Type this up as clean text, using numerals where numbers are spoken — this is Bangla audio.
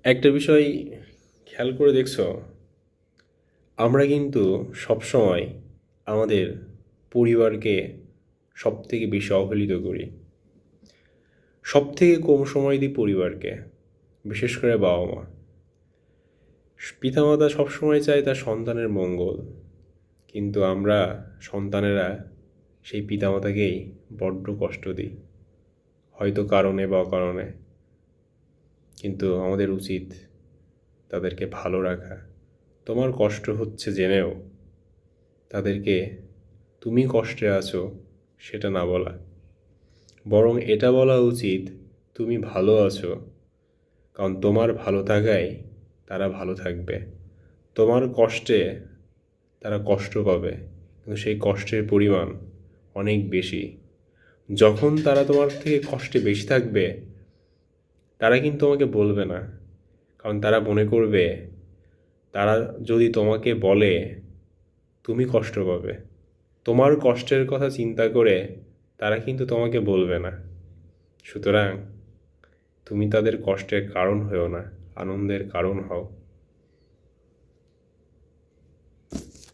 একটা বিষয় খেয়াল করে দেখছো, আমরা কিন্তু সবসময় আমাদের পরিবারকে সবথেকে বেশি অবহেলিত করি। সবথেকে কম সময় দিই পরিবারকে, বিশেষ করে বাবা মা। পিতামাতা সবসময় চায় তার সন্তানের মঙ্গল, কিন্তু আমরা সন্তানেরা সেই পিতামাতাকেই বড্ড কষ্ট দিই, হয়তো কারণে বা অকারণে। কিন্তু আমাদের উচিত তাদেরকে ভালো রাখা। তোমার কষ্ট হচ্ছে জেনেও তাদেরকে তুমি কষ্টে আছো সেটা না বলা, বরং এটা বলা উচিত তুমি ভালো আছো, কারণ তোমার ভালো থাকায় তারা ভালো থাকবে। তোমার কষ্টে তারা কষ্ট পাবে, কিন্তু সেই কষ্টের পরিমাণ অনেক বেশি। যখন তারা তোমার থেকে কষ্টে বেশি থাকবে, তারা কিন্তু তোমাকে বলবে না, কারণ তারা মনে করবে তারা যদি তোমাকে বলে তুমি কষ্ট পাবে। তোমার কষ্টের কথা চিন্তা করে তারা কিন্তু তোমাকে বলবে না। সুতরাং তুমি তাদের কষ্টের কারণ হও না, আনন্দের কারণ হও।